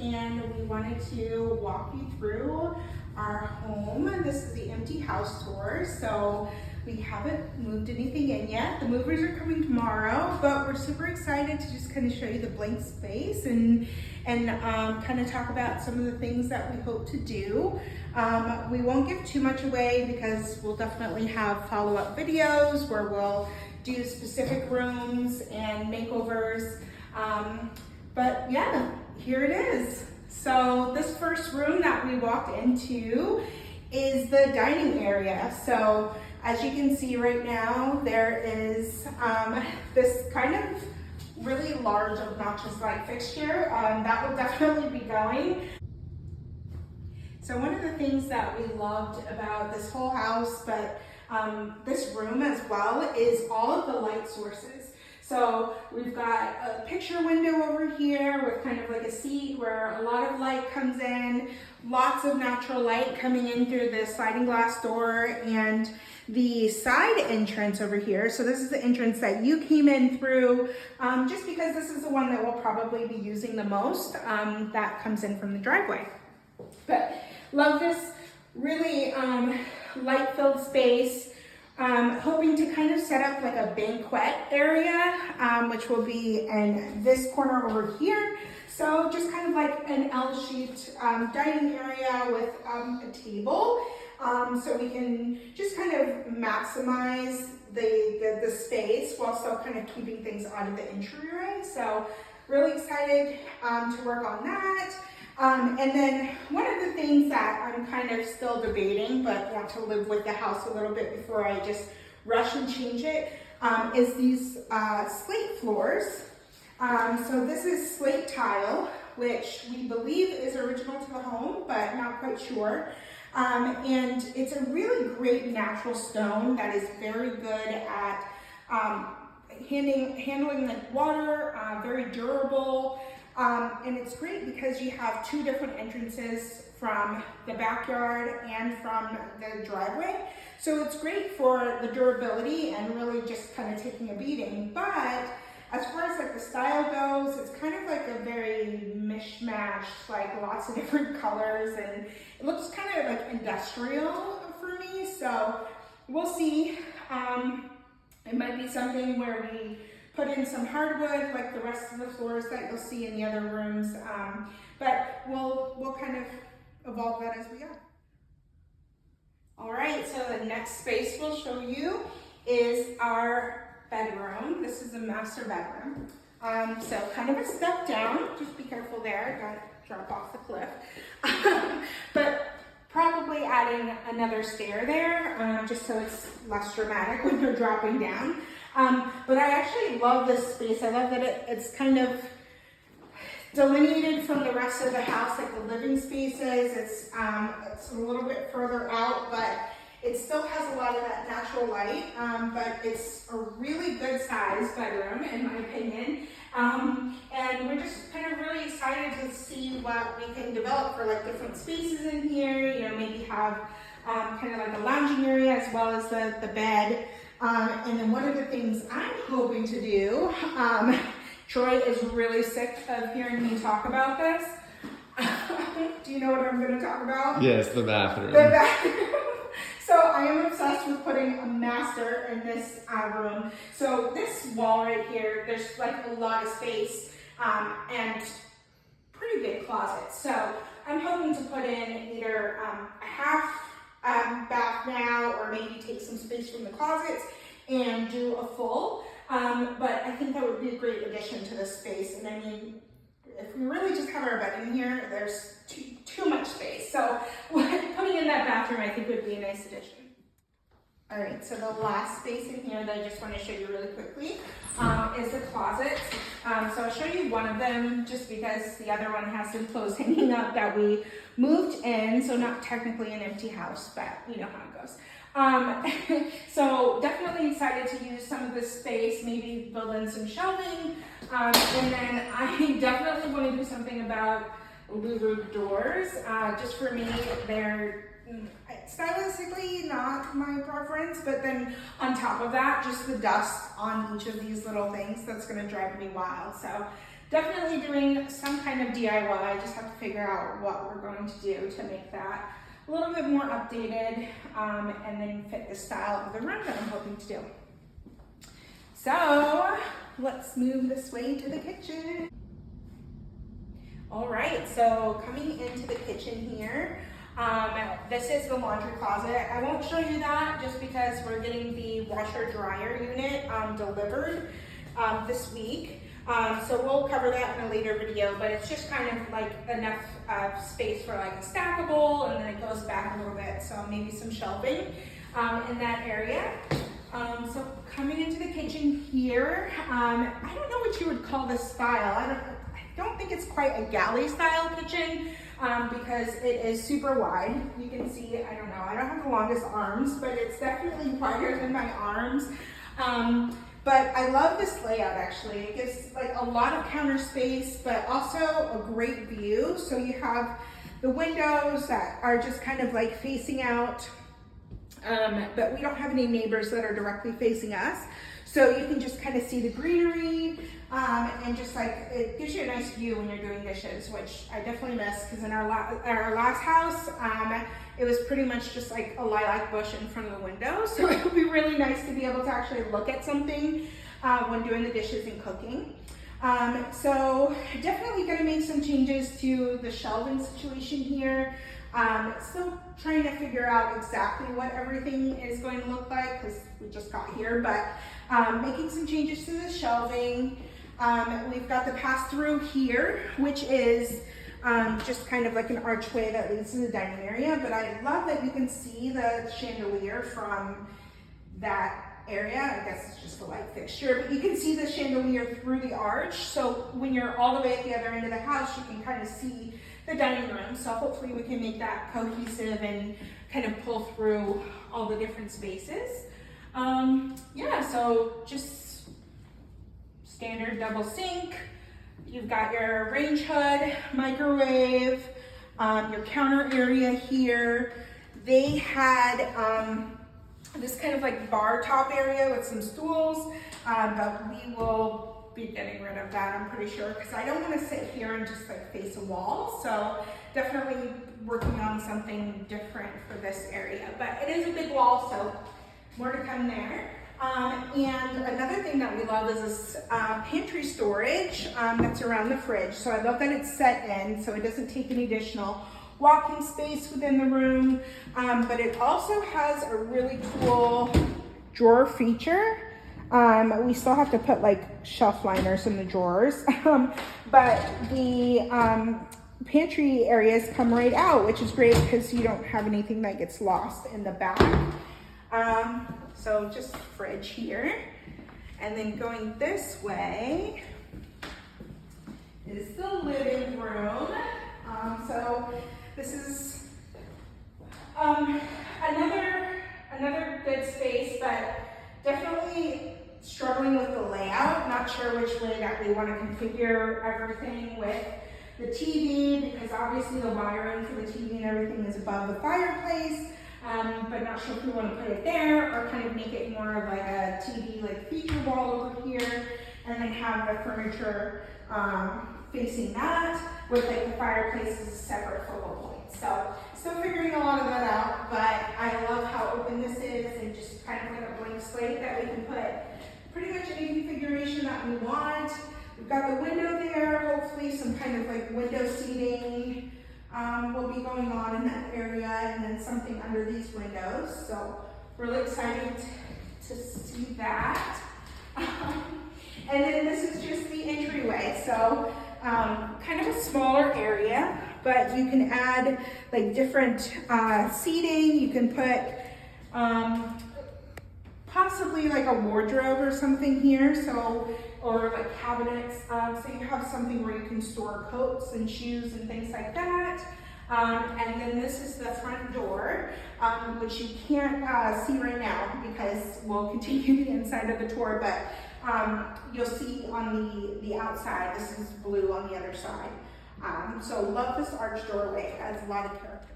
and we wanted to walk you through our home. This is the empty house tour, so we haven't moved anything in yet. The movers are coming tomorrow, but we're super excited to just kind of show you the blank space and kind of talk about some of the things that we hope to do. We won't give too much away because we'll definitely have follow-up videos where we'll do specific rooms and makeovers. But yeah, here it is. So this first room that we walked into is the dining area. So as you can see right now, there is this kind of really large obnoxious light fixture that will definitely be going. So one of the things that we loved about this whole house, but this room as well, is all of the light sources. So we've got a picture window over here with kind of like a seat where a lot of light comes in, lots of natural light coming in through the sliding glass door, and the side entrance over here. So this is the entrance that you came in through, just because this is the one that we'll probably be using the most, that comes in from the driveway. But love this really light-filled space. Hoping to kind of set up like a banquet area, which will be in this corner over here. So just kind of like an L-shaped dining area with a table. So we can just kind of maximize the space while still kind of keeping things out of the entryway. So really excited to work on that. And then one of the things that I'm kind of still debating, but want to live with the house a little bit before I just rush and change it, is these slate floors. So this is slate tile, which we believe is original to the home, but not quite sure. And it's a really great natural stone that is very good at handling the water, very durable. And it's great because you have two different entrances from the backyard and from the driveway. So it's great for the durability and really just kind of taking a beating. But as far as like the style goes, it's kind of like a very mishmashed, like lots of different colors, and it looks kind of like industrial for me. So we'll see. It might be something where we put in some hardwood like the rest of the floors that you'll see in the other rooms, but we'll kind of evolve that as we go. All right, so the next space we'll show you is our bedroom. This is a master bedroom. So kind of a step down, just be careful there, don't drop off the cliff. But probably adding another stair there, just so it's less dramatic when you're dropping down. But I actually love this space. I love that it's kind of delineated from the rest of the house, like the living spaces. It's a little bit further out, but it still has a lot of that natural light. But it's a really good sized bedroom, in my opinion. And we're just kind of really excited to see what we can develop for like different spaces in here. You know, maybe have kind of like a lounging area as well as the bed. And then one of the things I'm hoping to do, Troy is really sick of hearing me talk about this. Do you know what I'm going to talk about? Yes, the bathroom. The bathroom. So I am obsessed with putting a master in this room. So this wall right here, there's like a lot of space and pretty big closets. So I'm hoping to put in either a half bath now, or maybe take some space from the closets and do a full. But I think that would be a great addition to this space. And I mean, if we really just have our bed in here, there's too much space. So putting in that bathroom, I think, would be a nice addition. All right, so the last space in here that I just want to show you really quickly is the closet. So I'll show you one of them just because the other one has some clothes hanging up that we moved in. So not technically an empty house, but you know how it goes. So definitely excited to use some of this space, maybe build in some shelving. And then I definitely want to do something about louvered doors. Just for me, they're stylistically not my preference, but then on top of that, just the dust on each of these little things, that's going to drive me wild. So definitely doing some kind of DIY. Just have to figure out what we're going to do to make that a little bit more updated and then fit the style of the room that I'm hoping to do. So let's move this way to the kitchen. All right, so coming into the kitchen here, this is the laundry closet. I won't show you that just because we're getting the washer dryer unit delivered this week. So we'll cover that in a later video, but it's just kind of like enough space for like a stackable, and then it goes back a little bit. So maybe some shelving in that area. So coming into the kitchen here, I don't know what you would call this style. I don't think it's quite a galley style kitchen because it is super wide. You can see, I don't know, I don't have the longest arms, but it's definitely wider than my arms. But I love this layout actually. It gives like a lot of counter space, but also a great view. So you have the windows that are just kind of like facing out, but we don't have any neighbors that are directly facing us. So you can just kind of see the greenery and just like, it gives you a nice view when you're doing dishes, which I definitely miss because in our last house, it was pretty much just like a lilac bush in front of the window. So it would be really nice to be able to actually look at something when doing the dishes and cooking. So definitely gonna make some changes to the shelving situation here. Still trying to figure out exactly what everything is going to look like because we just got here, but making some changes to the shelving. We've got the pass-through here, which is just kind of like an archway that leads to the dining area, but I love that you can see the chandelier from that area. I guess it's just a light fixture, but you can see the chandelier through the arch. So when you're all the way at the other end of the house, you can kind of see the dining room. So hopefully we can make that cohesive and kind of pull through all the different spaces. Yeah, so just standard double sink. You've got your range hood, microwave, your counter area here. They had this kind of like bar top area with some stools, but we will be getting rid of that, I'm pretty sure, because I don't want to sit here and just like face a wall. So definitely working on something different for this area, but it is a big wall, so more to come there. And another thing that we love is this pantry storage that's around the fridge. So I love that it's set in, so it doesn't take any additional walking space within the room, but it also has a really cool drawer feature. We still have to put like shelf liners in the drawers, but the pantry areas come right out, which is great because you don't have anything that gets lost in the back. So just fridge here. And then going this way is the living room. So this is another good space, but definitely struggling with the layout. Not sure which way that we want to configure everything with the TV, because obviously the wiring for the TV and everything is above the fireplace. But not sure if we want to put it there or kind of make it more of like a TV like feature wall over here, and then have the furniture facing that with like the fireplace as a separate focal point. So still figuring a lot of that out, but I love how open this is and just kind of like a blank slate that we can put pretty much any configuration that we want. We've got the window there, hopefully some kind of like window seating will be going on in that area, and then something under these windows. So really excited to see that. And then this is just the entryway. So kind of a smaller area, but you can add like different seating. You can put possibly like a wardrobe or something here. So, or like cabinets. So you have something where you can store coats and shoes and things like that. And then this is the front door, which you can't see right now because we'll continue the inside of the tour, but you'll see on the outside, this is blue on the other side. So love this arch doorway, it adds a lot of character.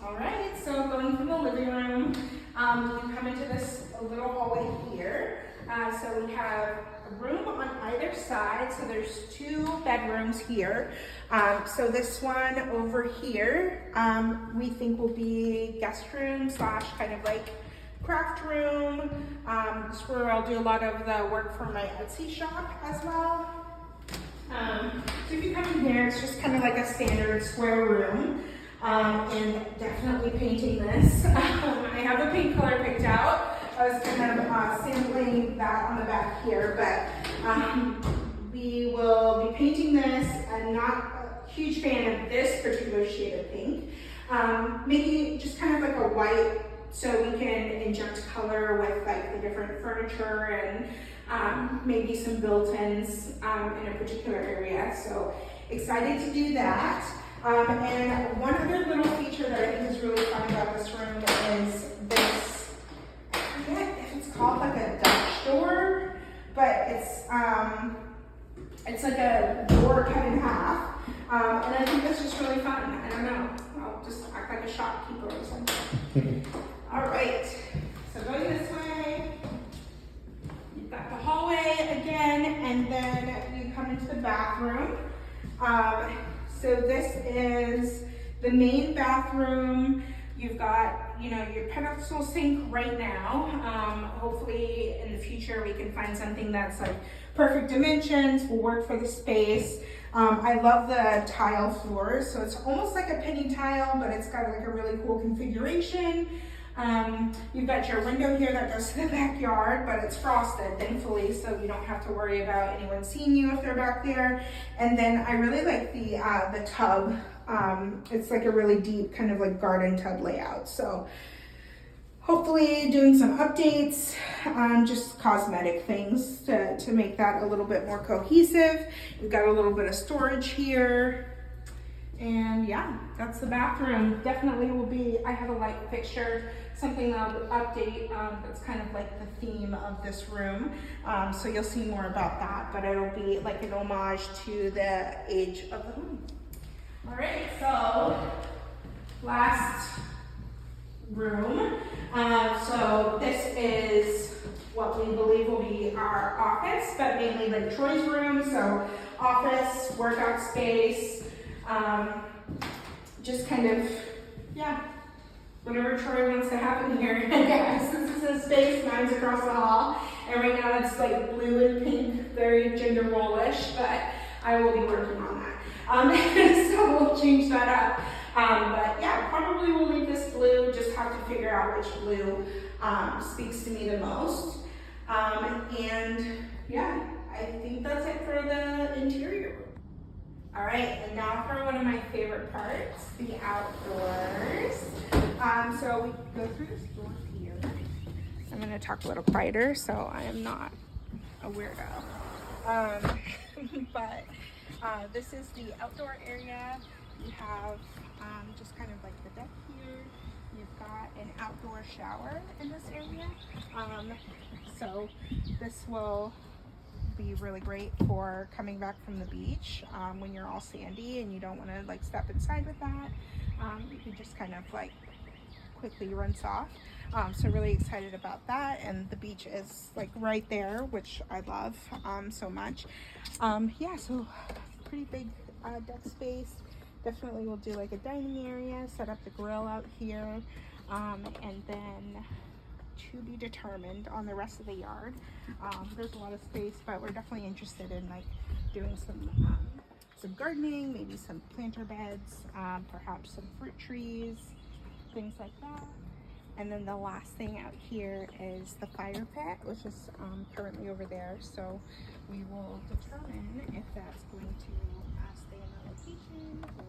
All right, so going from the living room, you come into this little hallway here. So we have a room on either side. So there's 2 bedrooms here. So this one over here, we think will be guest room slash kind of like craft room. This is where I'll do a lot of the work for my Etsy shop as well. So if you come in here, it's just kind of like a standard square room. And definitely painting this. I have the paint color picked out. I was kind of sampling that on the back here, but we will be painting this. I'm not a huge fan of this particular shade of pink. Making it just kind of like a white so we can inject color with like the different furniture and maybe some built-ins in a particular area. So excited to do that. And one other little feature that I think is really fun about this room is this, I forget if it's called like a Dutch door, but it's like a door cut in half. And I think that's just really fun. I don't know, I'll just act like a shopkeeper or something. All right, so going this way, you've got the hallway again, and then you come into the bathroom. So this is the main bathroom. You've got, you know, your pedestal sink right now. Hopefully in the future we can find something that's like perfect dimensions, will work for the space. I love the tile floors. So it's almost like a penny tile, but it's got like a really cool configuration. You've got your window here that goes to the backyard, but it's frosted, thankfully, so you don't have to worry about anyone seeing you if they're back there. And then I really like the tub. It's like a really deep kind of like garden tub layout. So hopefully doing some updates, just cosmetic things to make that a little bit more cohesive. We've got a little bit of storage here. And yeah, that's the bathroom. Definitely will be, I have a light fixture, something I'll update that's kind of like the theme of this room. So you'll see more about that, but it'll be like an homage to the age of the home. All right, so last room. So this is what we believe will be our office, but mainly like Troy's room. So office, workout space, just kind of, yeah, whatever Troy wants to have in here. Yes, this is his space, mine's across the hall. And right now it's like blue and pink, very gender role-ish, but I will be working on that. So we'll change that up. But yeah, probably we'll leave this blue, just have to figure out which blue speaks to me the most. And yeah, I think that's it for the interior room. All right, and now for one of my favorite parts, the outdoors. So we go through this door here. I'm gonna talk a little quieter so I am not a weirdo. But this is the outdoor area. You have just kind of like the deck here. You've got an outdoor shower in this area. So this will be really great for coming back from the beach when you're all sandy and you don't want to like step inside with that. You can just kind of like quickly rinse off. So really excited about that, and the beach is like right there, which I love so much. Yeah, so pretty big deck space. Definitely will do like a dining area, set up the grill out here, and then to be determined on the rest of the yard. There's a lot of space, but we're definitely interested in like doing some gardening, maybe some planter beds, perhaps some fruit trees, things like that. And then the last thing out here is the fire pit, which is currently over there. So we will determine if that's going to stay in the location or